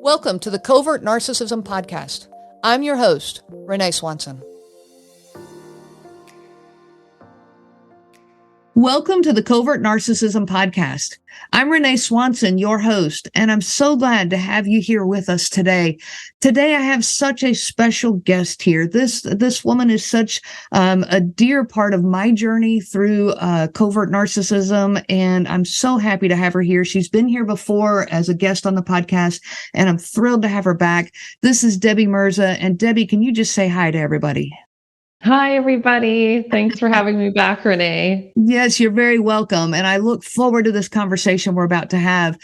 Welcome to the Covert Narcissism Podcast. I'm your host, Renee Swanson. Welcome to the Covert Narcissism Podcast. I'm Renee Swanson, your host, and I'm so glad to have you here with us today. Today, I have such a special guest here. This woman is such a dear part of my journey through covert narcissism, and I'm so happy to have her here. She's been here before as a guest on the podcast, and I'm thrilled to have her back. This is Debbie Mirza, and Debbie, can you just say hi to everybody? Hi, everybody. Thanks for having me back, Renee. Yes, you're very welcome. And I look forward to this conversation we're about to have.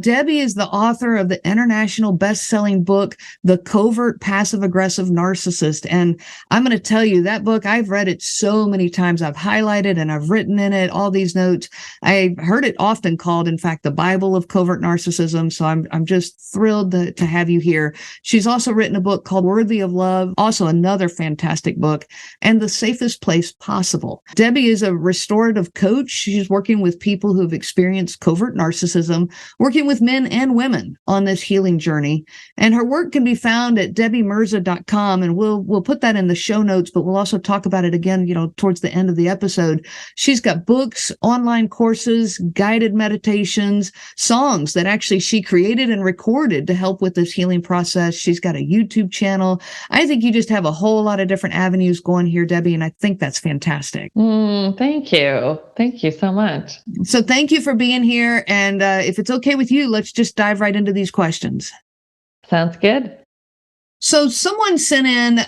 Debbie is the author of the international best-selling book, The Covert Passive Aggressive Narcissist. And I'm going to tell you, that book, I've read it so many times. I've highlighted and I've written in it all these notes. I've heard it often called, in fact, the Bible of covert narcissism. So I'm just thrilled to have you here. She's also written a book called Worthy of Love, also another fantastic book, and The Safest Place Possible. Debbie is a restorative coach. She's working with people who've experienced covert narcissism, working with men and women on this healing journey. And her work can be found at debbiemirza.com, and we'll put that in the show notes, but we'll also talk about it again, towards the end of the episode. She's got books, online courses, guided meditations, songs that actually she created and recorded to help with this healing process. She's got a YouTube channel. I think you just have a whole lot of different avenues going here, Debbie, and I think that's fantastic. Thank you. Thank you so much. So thank you for being here. And if it's okay with you, let's just dive right into these questions. Sounds good. So someone sent in,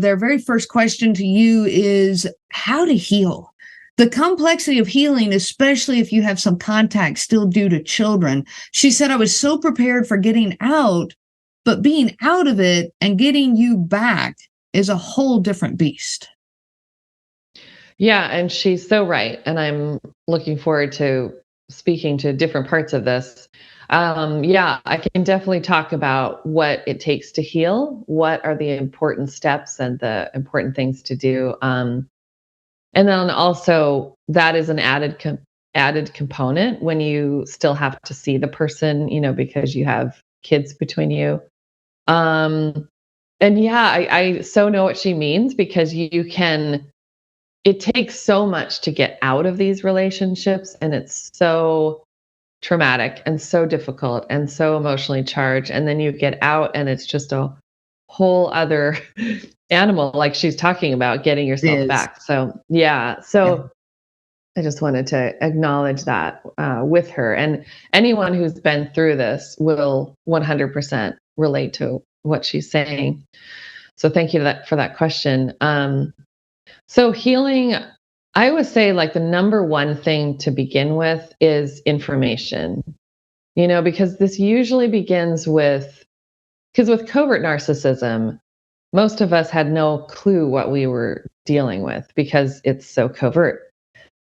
their very first question to you is how to heal. The complexity of healing, especially if you have some contact still due to children. She said, I was so prepared for getting out, but being out of it and getting you back is a whole different beast. Yeah, and she's so right. And I'm looking forward to speaking to different parts of this. I can definitely talk about what it takes to heal, what are the important steps and the important things to do. And then also that is an added component when you still have to see the person, because you have kids between you. And yeah, I so know what she means, because it takes so much to get out of these relationships, and it's so traumatic and so difficult and so emotionally charged. And then you get out and it's just a whole other animal, like she's talking about, getting yourself back. So yeah. I just wanted to acknowledge that with her, and anyone who's been through this will 100% relate to what she's saying. So thank you for that question. So healing, I always say, like, the number one thing to begin with is information, because this usually begins because with covert narcissism, most of us had no clue what we were dealing with because it's so covert.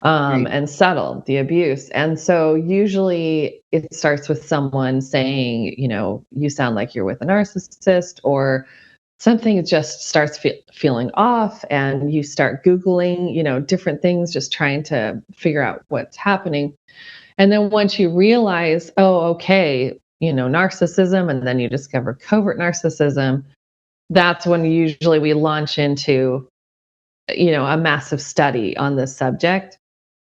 Right. And subtle, the abuse. And so usually it starts with someone saying, you sound like you're with a narcissist, or something just starts feeling off, and you start Googling, different things, just trying to figure out what's happening. And then once you realize, oh, okay, narcissism, and then you discover covert narcissism, that's when usually we launch into, a massive study on this subject.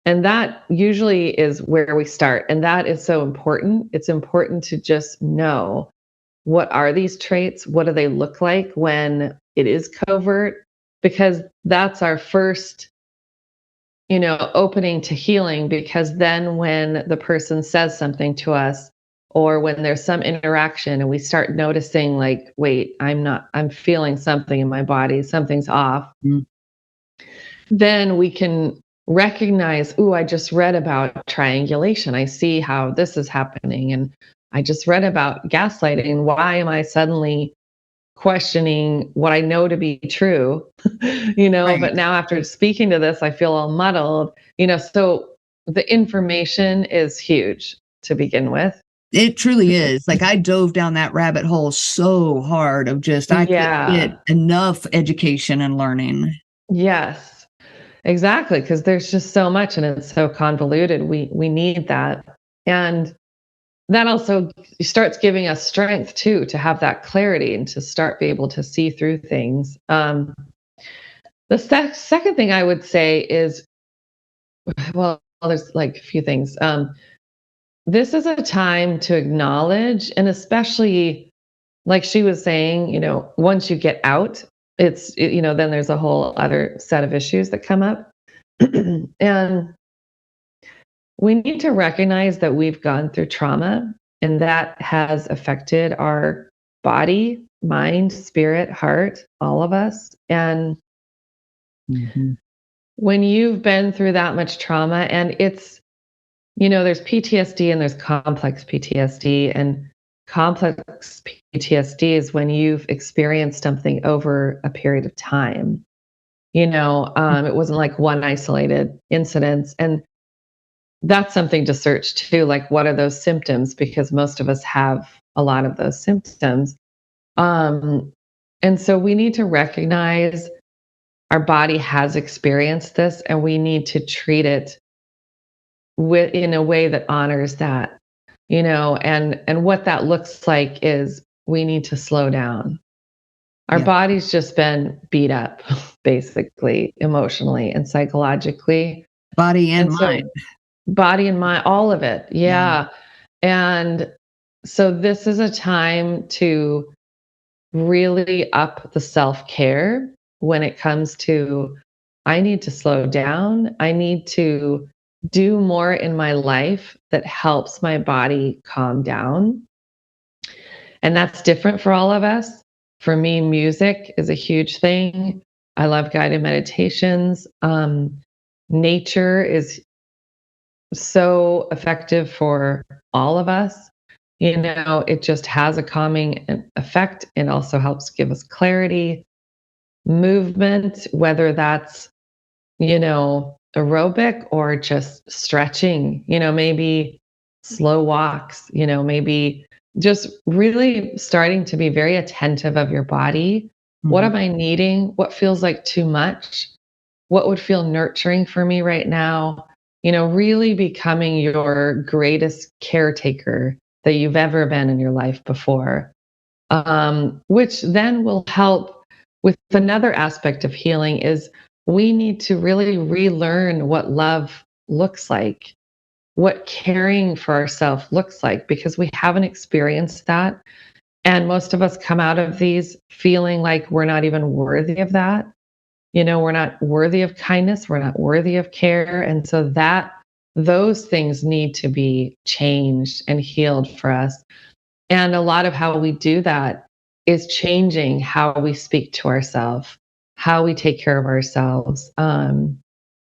And that usually is where we start. And that is so important. It's important to just know, what are these traits? What do they look like when it is covert? Because that's our first, opening to healing. Because then when the person says something to us, or when there's some interaction and we start noticing, like, wait, I'm feeling something in my body, something's off. Then we can recognize, I just read about triangulation. I see how this is happening. And I just read about gaslighting. Why am I suddenly questioning what I know to be true? Right. But now after speaking to this, I feel all muddled, so the information is huge to begin with. It truly is. Like, I dove down that rabbit hole so hard of just, I couldn't get enough education and learning. Yes. Exactly, because there's just so much and it's so convoluted. We need that. And that also starts giving us strength too, to have that clarity and to start be able to see through things. The second thing I would say is, well, there's like a few things. This is a time to acknowledge, and especially like she was saying, once you get out, then there's a whole other set of issues that come up. And we need to recognize that we've gone through trauma and that has affected our body, mind, spirit, heart, all of us. And when you've been through that much trauma, and it's, there's PTSD and there's complex PTSD, and complex PTSD is when you've experienced something over a period of time. It wasn't like one isolated incident. And that's something to search too. Like, what are those symptoms? Because most of us have a lot of those symptoms. And so we need to recognize our body has experienced this, and we need to treat it in a way that honors that, and what that looks like is we need to slow down. Our body's just been beat up, basically, emotionally and psychologically. Body and mind. Body and mind, all of it. Yeah. And so this is a time to really up the self-care when it comes to, I need to slow down. I need to do more in my life that helps my body calm down. And that's different for all of us. For me, music is a huge thing. I love guided meditations. Nature is so effective for all of us. It just has a calming effect. It also helps give us clarity. Movement, whether that's, aerobic or just stretching, maybe slow walks, maybe just really starting to be very attentive of your body. What am I needing? What feels like too much? What would feel nurturing for me right now? Really becoming your greatest caretaker that you've ever been in your life before, which then will help with another aspect of healing is we need to really relearn what love looks like, what caring for ourselves looks like, because we haven't experienced that. And most of us come out of these feeling like we're not even worthy of that. We're not worthy of kindness. We're not worthy of care. And so those things need to be changed and healed for us. And a lot of how we do that is changing how we speak to ourselves, how we take care of ourselves.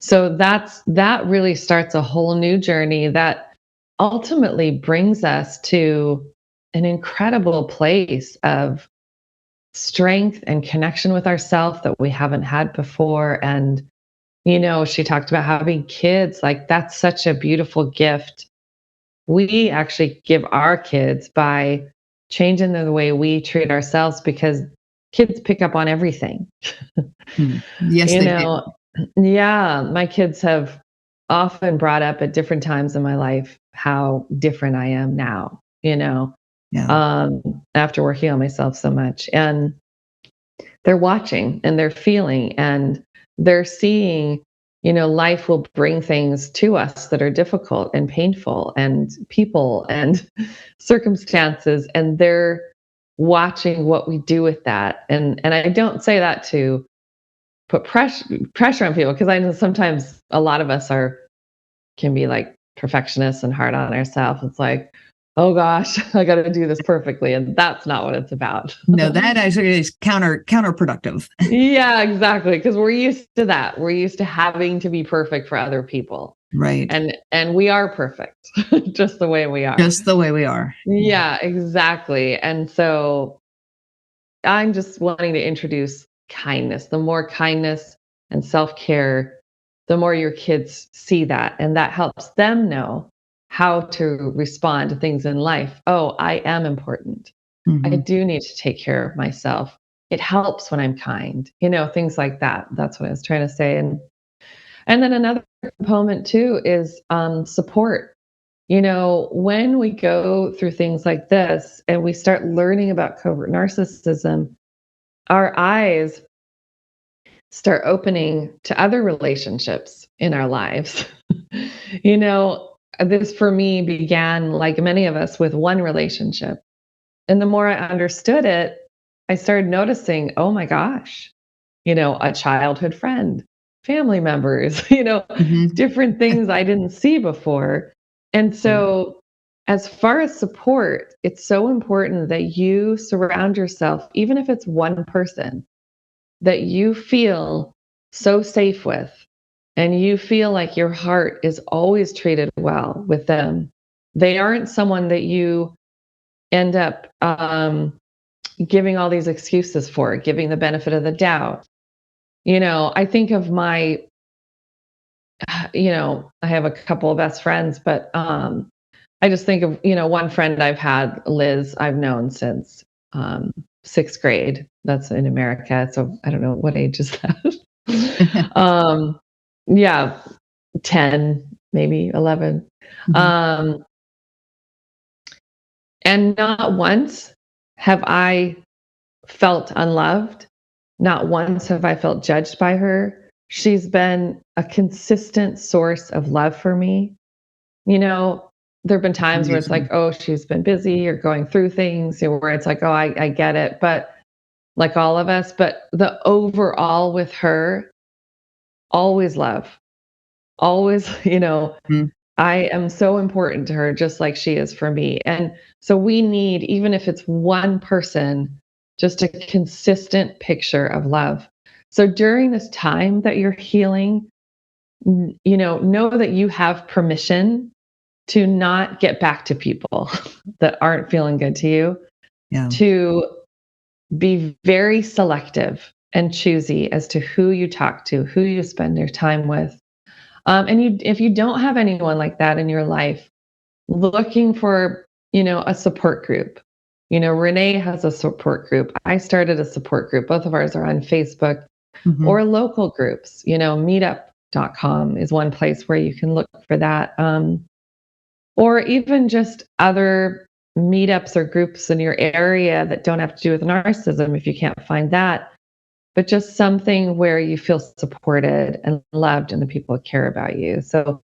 So that really starts a whole new journey that ultimately brings us to an incredible place of strength and connection with ourselves that we haven't had before. And, she talked about having kids, like that's such a beautiful gift. We actually give our kids by changing the way we treat ourselves, because kids pick up on everything. Yes, they do. Yeah, my kids have often brought up at different times in my life how different I am now, after working on myself so much. And they're watching and they're feeling and they're seeing, life will bring things to us that are difficult and painful, and people and circumstances, and they're watching what we do with that. And I don't say that to put pressure on people, because I know sometimes a lot of us can be like perfectionists and hard on ourselves. It's like, oh gosh, I got to do this perfectly, and that's not what it's about. No, that actually is counterproductive. Yeah, exactly, because we're used to that. We're used to having to be perfect for other people, right? And we are perfect, just the way we are. Just the way we are. Yeah, exactly. And so I'm just wanting to introduce kindness. The more kindness and self-care, the more your kids see that, and that helps them know how to respond to things in life. Oh, I am important. I do need to take care of myself. It helps when I'm kind, things like that. That's what I was trying to say. And then another component too is support. when we go through things like this and we start learning about covert narcissism, our eyes start opening to other relationships in our lives. This for me began, like many of us, with one relationship. And the more I understood it, I started noticing, oh my gosh, a childhood friend, family members, Mhm. different things I didn't see before. And so, as far as support, it's so important that you surround yourself, even if it's one person that you feel so safe with, and you feel like your heart is always treated well with them. They aren't someone that you end up giving all these excuses for, giving the benefit of the doubt. I think of I have a couple of best friends, but I just think of, one friend I've had, Liz, I've known since sixth grade. That's in America. So I don't know what age is that. Yeah, 10, maybe 11. Mhm. Um, and not once have I felt unloved. Not once have I felt judged by her. She's been a consistent source of love for me. There have been times where it's like, Amazing. oh, she's been busy or going through things, where it's like, oh, I get it. But like all of us, but the overall with her, always love, always, Mhm. I am so important to her, just like she is for me. And so we need, even if it's one person, just a consistent picture of love. So during this time that you're healing, know that you have permission to not get back to people that aren't feeling good to you, Yeah. to be very selective and choosy as to who you talk to, who you spend your time with. If you don't have anyone like that in your life, looking for, a support group. Renee has a support group. I started a support group. Both of ours are on Facebook Mhm. or local groups. Meetup.com is one place where you can look for that. Or even just other meetups or groups in your area that don't have to do with narcissism if you can't find that, but just something where you feel supported and loved and the people care about you. So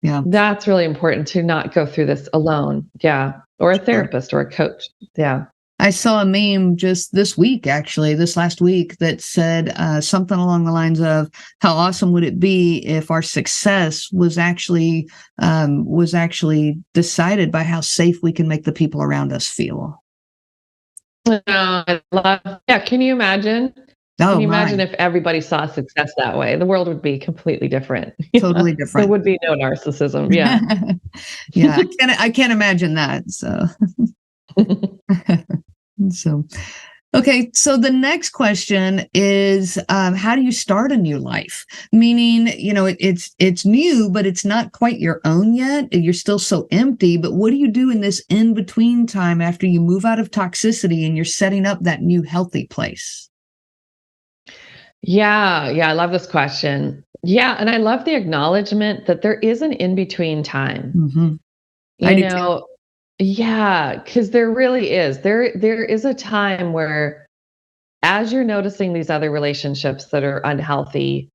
Yeah. that's really important, to not go through this alone. Yeah. Or a Sure. therapist or a coach. Yeah. I saw a meme just this week, actually, this last week, that said something along the lines of, "How awesome would it be if our success was actually decided by how safe we can make the people around us feel?" I love, yeah. Can you imagine? Can Oh you my, imagine if everybody saw success that way? The world would be completely different. totally There different. would be no narcissism. Yeah. Yeah, I can't imagine that. So so okay, so the next question is, how do you start a new life? Meaning, it's new, but it's not quite your own yet. You're still so empty. But what do you do in this in between time after you move out of toxicity and you're setting up that new healthy place? Yeah. Yeah. I love this question. Yeah. And I love the acknowledgement that there is an in between time. Hmm. I You do too. know, yeah, because there really is. There is a time where, as you're noticing these other relationships that are unhealthy,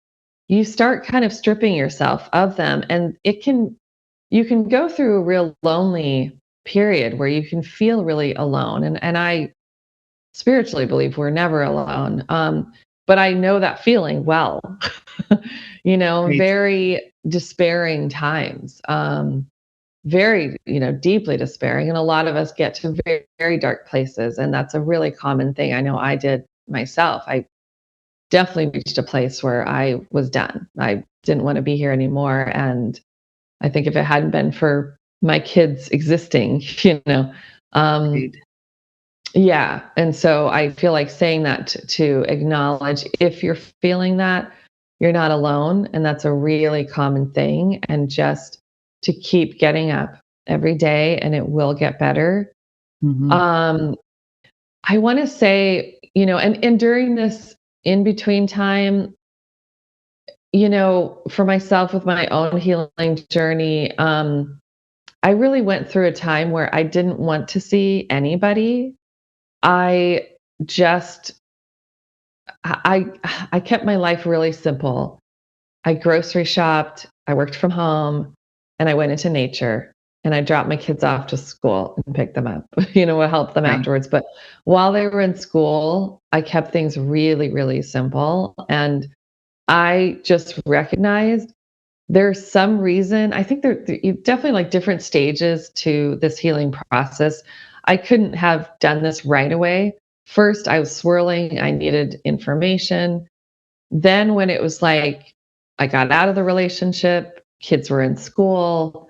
you start kind of stripping yourself of them. And you can go through a real lonely period where you can feel really alone. And I spiritually believe we're never alone. But I know that feeling well, Right. very despairing times. Very, deeply despairing. And a lot of us get to very, very dark places. And that's a really common thing. I know I did myself. I definitely reached a place where I was done. I didn't want to be here anymore. And I think if it hadn't been for my kids existing, um, Right. yeah. And so I feel like saying that to acknowledge, if you're feeling that, you're not alone. And that's a really common thing. And just to keep getting up every day, and it will get better. Hmm. Um, I want to say, and during this in between time, for myself with my own healing journey, I really went through a time where I didn't want to see anybody. I just I kept my life really simple. I grocery shopped, I worked from home, and I went into nature, and I dropped my kids off to school and picked them up. I helped them Right. afterwards. But while they were in school, I kept things really, really simple. And I just recognized there's some reason. I think there definitely like different stages to this healing process. I couldn't have done this right away. First, I was swirling, I needed information. Then, when it was like I got out of the relationship, kids were in school,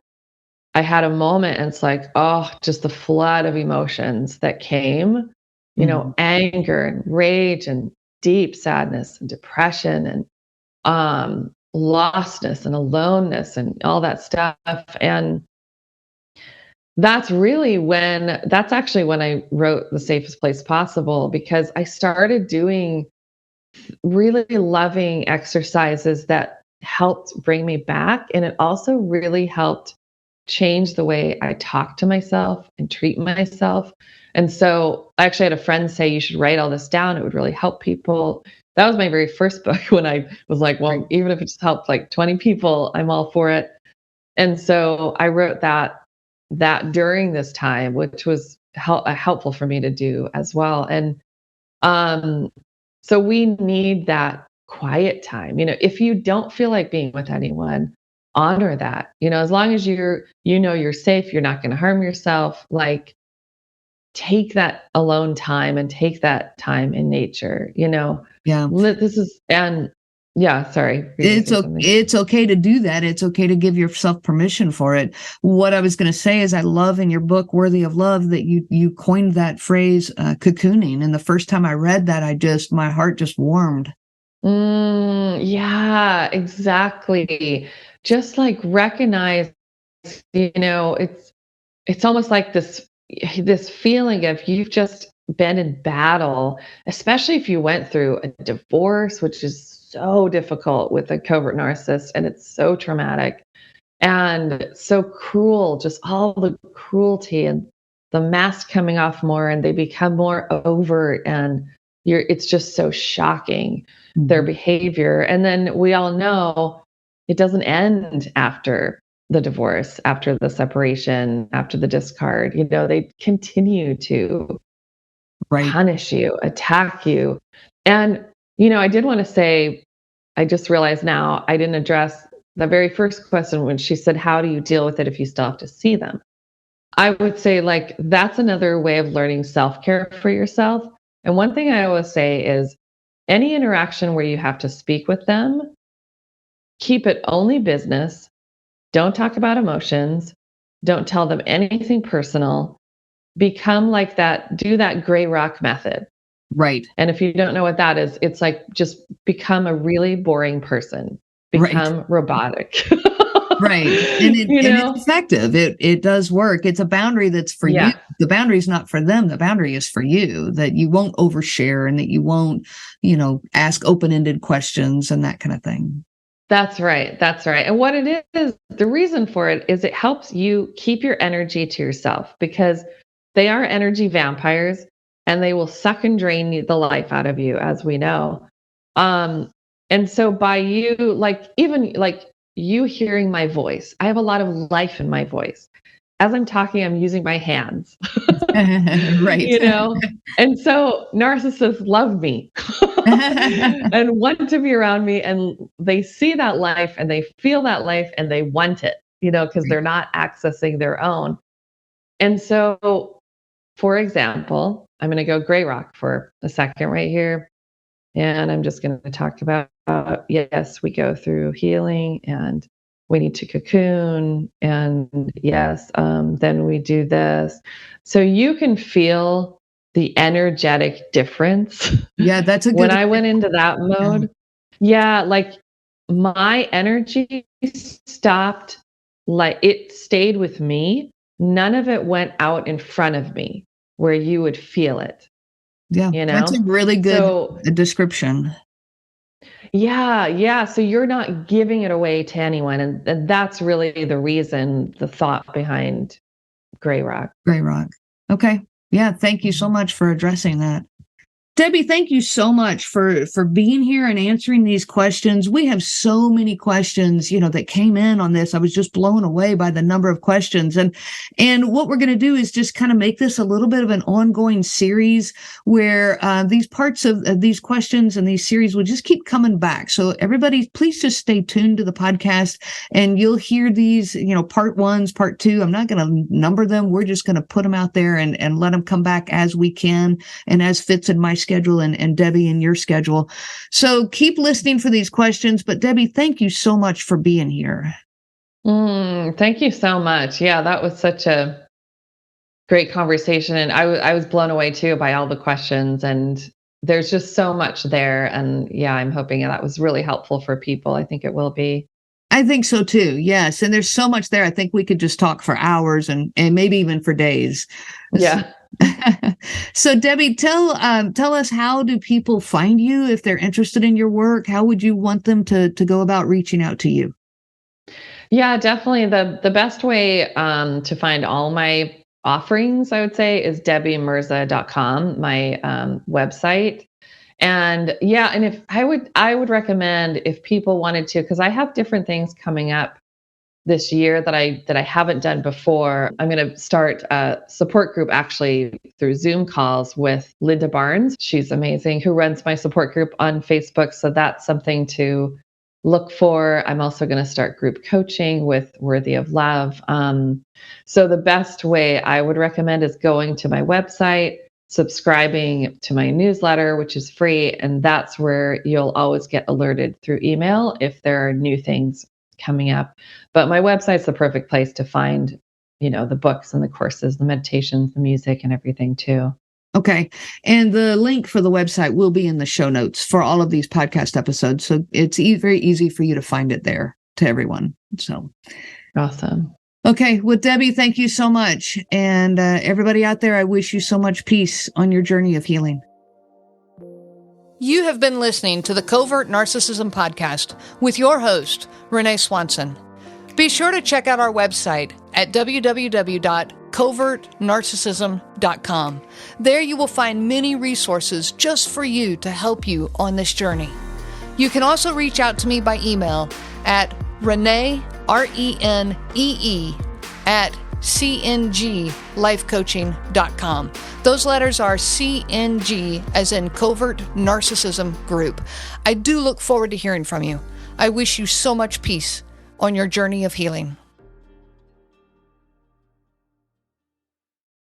I had a moment and it's like, oh, just the flood of emotions that came, Mhm. anger and rage and deep sadness and depression and lostness and aloneness and all that stuff. And that's actually when I wrote The Safest Place Possible, because I started doing really loving exercises that helped bring me back. And it also really helped change the way I talk to myself and treat myself. And so I actually had a friend say, you should write all this down. It would really help people. That was my very first book when I was like, Right. well, even if it just helped like 20 people, I'm all for it. And so I wrote that during this time, which was helpful for me to do as well. And um, so we need that quiet time. If you don't feel like being with anyone, honor that. As long as you're safe, you're not going to harm yourself. Like, take that alone time and take that time in nature. Yeah. This is and yeah. Sorry, you were gonna say something. It's okay to do that. It's okay to give yourself permission for it. What I was going to say is, I love in your book Worthy of Love that you coined that phrase, cocooning. And the first time I read that, my heart just warmed. Yeah, exactly. Just like recognize, it's almost like this feeling of you've just been in battle, especially if you went through a divorce, which is so difficult with a covert narcissist, and it's so traumatic and so cruel, just all the cruelty and the mask coming off more, and they become more overt, and it's just so shocking, their Mhm. behavior. And then we all know it doesn't end after the divorce, after the separation, after the discard. They continue to Right. punish you, attack you. And I did want to say, I just realized now I didn't address the very first question when she said, how do you deal with it if you still have to see them? I would say, like, that's another way of learning self-care for yourself. And one thing I always say is, any interaction where you have to speak with them, keep it only business. Don't talk about emotions. Don't tell them anything personal. Become like that, do that gray rock method. Right. And if you don't know what that is, it's like just become a really boring person, Right. become robotic. Right. And you it's know? effective. It does work. It's a boundary that's for you. Yeah. The boundary is not for them. The boundary is for you, that you won't overshare and that you won't, ask open-ended questions and that kind of thing. That's right. That's right. And what it is, the reason for it is it helps you keep your energy to yourself, because they are energy vampires and they will suck and drain the life out of you, as we know. Um, and so by you, like, even like you hearing my voice, I have a lot of life in my voice. As I'm talking, I'm using my hands, Right. you know? And so narcissists love me and want to be around me. And they see that life and they feel that life and they want it, because they're not accessing their own. And so, for example, I'm going to go gray rock for a second right here. And I'm just going to talk about, yes, we go through healing and we need to cocoon. And yes, then we do this. So you can feel the energetic difference Yeah, that's a when good I went example. into that Yeah. mode. Yeah, like my energy stopped, like it stayed with me. None of it went out in front of me where you would feel it, Yeah, you that's know? a really good So description. Yeah, yeah. So you're not giving it away to anyone. And that's really the reason, the thought behind Gray Rock. Gray Rock. Okay. Yeah. Thank you so much for addressing that. Debbie, thank you so much for being here and answering these questions. We have so many questions, that came in on this. I was just blown away by the number of questions. And what we're going to do is just kind of make this a little bit of an ongoing series where these parts of these questions and these series will just keep coming back. So everybody, please just stay tuned to the podcast and you'll hear these, part ones, part two. I'm not going to number them. We're just going to put them out there and let them come back as we can and as fits in my schedule and Debbie in your schedule. So keep listening for these questions. But Debbie, thank you so much for being here. Thank you so much. Yeah, that was such a great conversation. And I was blown away too by all the questions. And there's just so much there. And yeah, I'm hoping that was really helpful for people. I think it will be. I think so too. Yes. And there's so much there. I think we could just talk for hours and maybe even for days. Yeah. So Debbie, tell us, how do people find you if they're interested in your work? How would you want them to go about reaching out to you? Yeah, definitely. The best way to find all my offerings, I would say, is debbiemirza.com, my website. And yeah, and if I would recommend, if people wanted to, because I have different things coming up this year that I haven't done before. I'm going to start a support group actually through Zoom calls with Linda Barnes. She's amazing, who runs my support group on Facebook. So that's something to look for. I'm also going to start group coaching with Worthy of Love. So the best way I would recommend is going to my website, subscribing to my newsletter, which is free. And that's where you'll always get alerted through email if there are new things coming up. But my website's the perfect place to find, the books and the courses, the meditations, the music, and everything too. Okay. And the link for the website will be in the show notes for all of these podcast episodes. So it's very easy for you to find it there to everyone. So awesome. Okay. Well, Debbie, thank you so much. And everybody out there, I wish you so much peace on your journey of healing. You have been listening to the Covert Narcissism Podcast with your host, Renee Swanson. Be sure to check out our website at www.covertnarcissism.com. There you will find many resources just for you to help you on this journey. You can also reach out to me by email at Renee, RENEE, at cnglifecoaching.com. Those letters are CNG, as in Covert Narcissism Group. I do look forward to hearing from you. I wish you so much peace on your journey of healing.